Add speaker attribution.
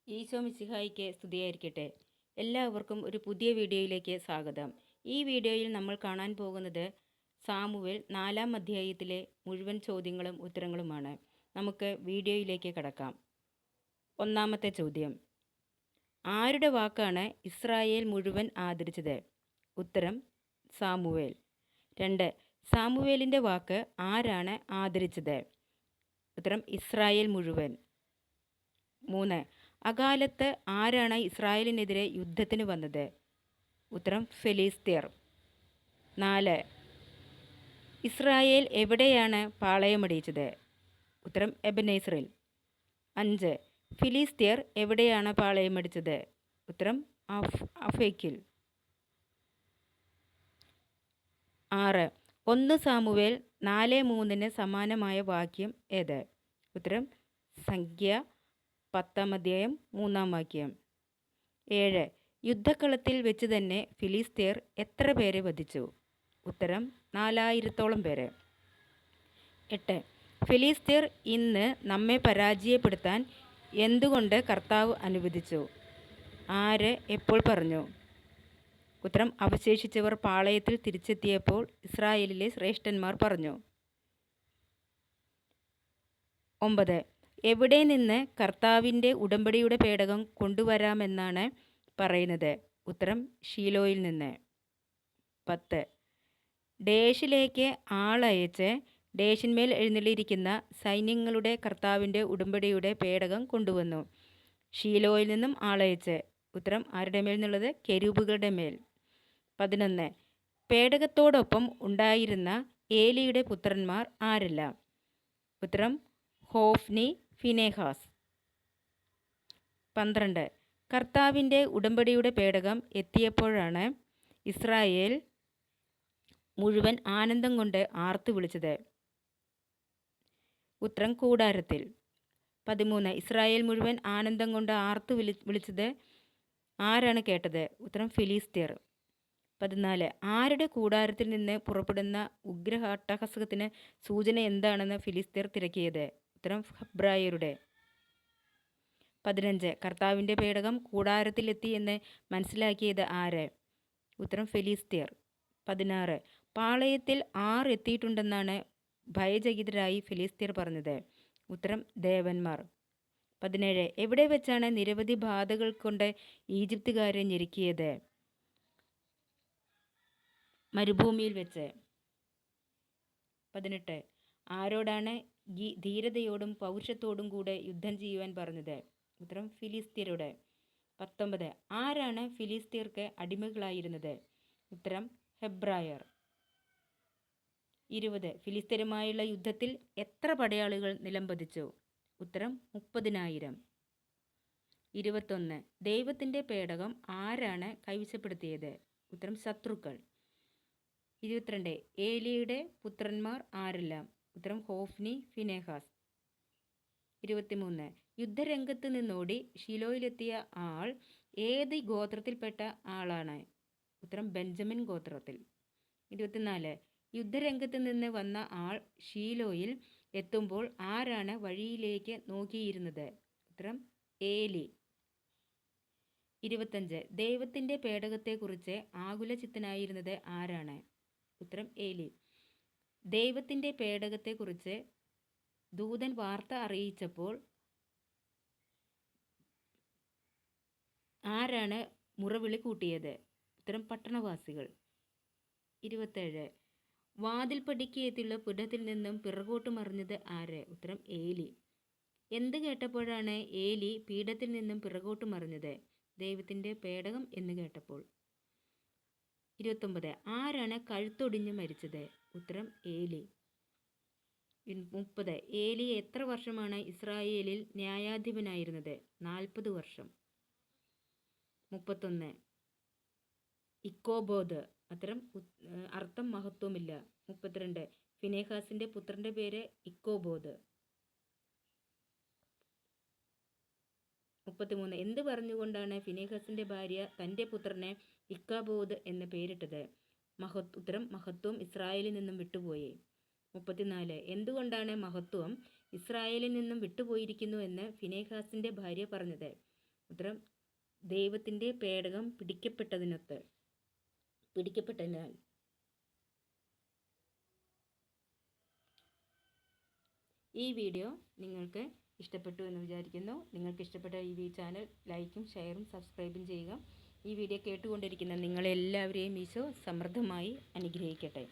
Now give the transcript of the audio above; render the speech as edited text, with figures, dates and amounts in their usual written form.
Speaker 1: ഈശോ മിശിഹായിക്ക് സ്തുതിയായിരിക്കട്ടെ. എല്ലാവർക്കും ഒരു പുതിയ വീഡിയോയിലേക്ക് സ്വാഗതം. ഈ വീഡിയോയിൽ നമ്മൾ കാണാൻ പോകുന്നത് സാമുവേൽ 4-ാം അധ്യായത്തിലെ മുഴുവൻ ചോദ്യങ്ങളും ഉത്തരങ്ങളുമാണ്. നമുക്ക് വീഡിയോയിലേക്ക് കടക്കാം. ഒന്നാമത്തെ ചോദ്യം: ആരുടെ വാക്കാണ് ഇസ്രായേൽ മുഴുവൻ ആദരിച്ചത്? ഉത്തരം: സാമുവേൽ. 2. സാമുവേലിൻ്റെ വാക്ക് ആരാണ് ആദരിച്ചത്? ഉത്തരം: ഇസ്രായേൽ മുഴുവൻ. 3. അകാലത്ത് ആരാണ് ഇസ്രായേലിനെതിരെ യുദ്ധത്തിന് വന്നത്? ഉത്തരം: ഫെലിസ്ത്യർ. 4. ഇസ്രായേൽ എവിടെയാണ് പാളയമടിച്ചത്? ഉത്തരം: എബനേസറിൽ. 5. ഫിലിസ്ത്യർ എവിടെയാണ് പാളയമടിച്ചത്? ഉത്തരം: അഫേക്കിൽ. 6. 1 സാമുവേൽ 4:3 സമാനമായ വാക്യം ഏത്? ഉത്തരം: സംഖ്യ 10-ാം അധ്യായം 3-ാം വാക്യം. 7. യുദ്ധക്കളത്തിൽ വെച്ച് തന്നെ ഫിലിസ്ത്യർ എത്ര പേരെ വധിച്ചു? ഉത്തരം: 4000-ഓളം പേരെ. 8. ഫിലിസ്ത്യർ ഇന്ന് നമ്മെ പരാജയപ്പെടുത്താൻ എന്തുകൊണ്ട് കർത്താവ് അനുവദിച്ചു? ആര് എപ്പോൾ പറഞ്ഞു? ഉത്തരം: അവശേഷിച്ചവർ പാളയത്തിൽ തിരിച്ചെത്തിയപ്പോൾ ഇസ്രായേലിലെ ശ്രേഷ്ഠന്മാർ പറഞ്ഞു. 9. എവിടെ നിന്ന് കർത്താവിൻ്റെ ഉടമ്പടിയുടെ പേടകം കൊണ്ടുവരാമെന്നാണ് പറയുന്നത്? ഉത്തരം: ഷീലോയിൽ നിന്ന്. 10. ഡേഷിലേക്ക് ആളയച്ച് ഡേഷിന്മേൽ എഴുന്നള്ളിയിരിക്കുന്ന സൈന്യങ്ങളുടെ കർത്താവിൻ്റെ ഉടമ്പടിയുടെ പേടകം കൊണ്ടുവന്നു. ഷീലോയിൽ നിന്നും ആളയച്ച്. ഉത്തരം: ആരുടെ മേൽ എന്നുള്ളത്? കെരൂബുകളുടെ മേൽ. 11. പേടകത്തോടൊപ്പം ഉണ്ടായിരുന്ന ഏലിയുടെ പുത്രന്മാർ ആരെല്ലാം? ഉത്തരം: ഹോഫ്നി, ഫിനെഹാസ്. 12. കർത്താവിൻ്റെ ഉടമ്പടിയുടെ പേടകം എത്തിയപ്പോഴാണ് ഇസ്രായേൽ മുഴുവൻ ആനന്ദം കൊണ്ട് ആർത്തു വിളിച്ചത്? ഉത്തരം: കൂടാരത്തിൽ. 13. ഇസ്രായേൽ മുഴുവൻ ആനന്ദം കൊണ്ട് ആർത്തു വിളിച്ചത് ആരാണ് കേട്ടത്? ഉത്തരം: ഫിലിസ്ത്യർ. 14. ആരുടെ കൂടാരത്തിൽ നിന്ന് പുറപ്പെടുന്ന ഉഗ്രഹാട്ടഹാസത്തിന് സൂചന എന്താണെന്ന് ഫിലിസ്ത്യർ തിരക്കിയത്? ഉത്തരം: ഹെബ്രായരുടെ. 15. കർത്താവിൻ്റെ പേടകം കൂടാരത്തിലെത്തി എന്ന് മനസ്സിലാക്കിയത് ആര്? ഉത്തരം: ഫിലിസ്ത്യർ. 16. പാളയത്തിൽ ആർ എത്തിയിട്ടുണ്ടെന്നാണ് ഭയചകിതരായി ഫിലിസ്ത്യർ പറഞ്ഞത്? ഉത്തരം: ദേവന്മാർ. 17. എവിടെ വെച്ചാണ് നിരവധി ബാധകൾ കൊണ്ട് ഈജിപ്തുകാരെ ഞെരുക്കിയത്? മരുഭൂമിയിൽ വെച്ച്. 18. ആരോടാണ് ധീരതയോടും പൗരുഷത്തോടും കൂടെ യുദ്ധം ചെയ്യുവാൻ പറഞ്ഞത്? ഉത്തരം: ഫിലിസ്ത്യരോട്. 19. ആരാണ് ഫിലിസ്ത്യർക്ക് അടിമകളായിരുന്നത്? ഉത്തരം: ഹെബ്രായർ. 20. ഫിലിസ്ത്യരുമായുള്ള യുദ്ധത്തിൽ എത്ര പടയാളികൾ നിലംപതിച്ചു? ഉത്തരം: 30,000. 21. ദൈവത്തിൻ്റെ പേടകം ആരാണ് കൈവശപ്പെടുത്തിയത്? ഉത്തരം: ശത്രുക്കൾ. 22. ഏലിയുടെ പുത്രന്മാർ ആരെല്ലാം? ഉത്തരം: ഹോഫ്നി, ഫിനെഹാസ്. 23. യുദ്ധരംഗത്ത് നിന്നോടി ഷീലോയിലെത്തിയ ആൾ ഏത് ഗോത്രത്തിൽപ്പെട്ട ആളാണ്? ഉത്തരം: ബെഞ്ചമിൻ ഗോത്രത്തിൽ. 24. യുദ്ധരംഗത്ത് നിന്ന് വന്ന ആൾ ഷീലോയിൽ എത്തുമ്പോൾ ആരാണ് വഴിയിലേക്ക് നോക്കിയിരുന്നത്? ഉത്തരം: ഏലി. 25. ദൈവത്തിൻ്റെ പേടകത്തെക്കുറിച്ച് ആകുലചിത്തനായിരുന്നത് ആരാണ്? ഉത്തരം: ഏലി. ദൈവത്തിൻ്റെ പേടകത്തെക്കുറിച്ച് ദൂതൻ വാർത്ത അറിയിച്ചപ്പോൾ ആരാണ് മുറവിളി കൂട്ടിയത്? ഉത്തരം: പട്ടണവാസികൾ. 27. വാതിൽപ്പടിക്ക് എത്തിയുള്ള പുടത്തിൽ നിന്നും പിറകോട്ട് മറിഞ്ഞത് ആര്? ഉത്തരം: ഏലി. എന്ത് കേട്ടപ്പോഴാണ് ഏലി പീഠത്തിൽ നിന്നും പിറകോട്ട് മറിഞ്ഞത്? ദൈവത്തിൻ്റെ പേടകം എന്ന് കേട്ടപ്പോൾ. 29. ആരാണ് കഴുത്തൊടിഞ്ഞ് മരിച്ചത്? ഉത്തരം: ഏലി. 30. ഏലി എത്ര വർഷമാണ് ഇസ്രായേലിൽ ന്യായാധിപനായിരുന്നത്? 40 വർഷം. 31. ഇക്കോബോദ് അർത്ഥം മഹത്വമില്ല. 32. ഫിനെഹാസിൻ്റെ പുത്രൻ്റെ പേര് ഇക്കോബോദ്. 33. എന്ത് പറഞ്ഞുകൊണ്ടാണ് ഫിനെഹാസിൻ്റെ ഭാര്യ തൻ്റെ പുത്രനെ ഇക്കോബോദ് എന്ന് പേരിട്ടത്? ഉത്തരം: മഹത്വം ഇസ്രായേലിൽ നിന്നും വിട്ടുപോയി. 34. എന്തുകൊണ്ടാണ് മഹത്വം ഇസ്രായേലിൽ നിന്നും വിട്ടുപോയിരിക്കുന്നു എന്ന് ഫിനെഹാസിൻ്റെ ഭാര്യ പറഞ്ഞത്? ഉത്തരം ദൈവത്തിൻ്റെ പേടകം പിടിക്കപ്പെട്ടതിനാൽ. ഈ വീഡിയോ നിങ്ങൾക്ക് ഇഷ്ടപ്പെട്ടു എന്ന് വിചാരിക്കുന്നു. നിങ്ങൾക്ക് ഇഷ്ടപ്പെട്ട ഈ ചാനൽ ലൈക്കും ഷെയറും സബ്സ്ക്രൈബും ചെയ്യുക. ഈ വീഡിയോ കേട്ടുകൊണ്ടിരിക്കുന്ന നിങ്ങളെല്ലാവരെയും ഈശോ സമൃദ്ധമായി അനുഗ്രഹിക്കട്ടെ.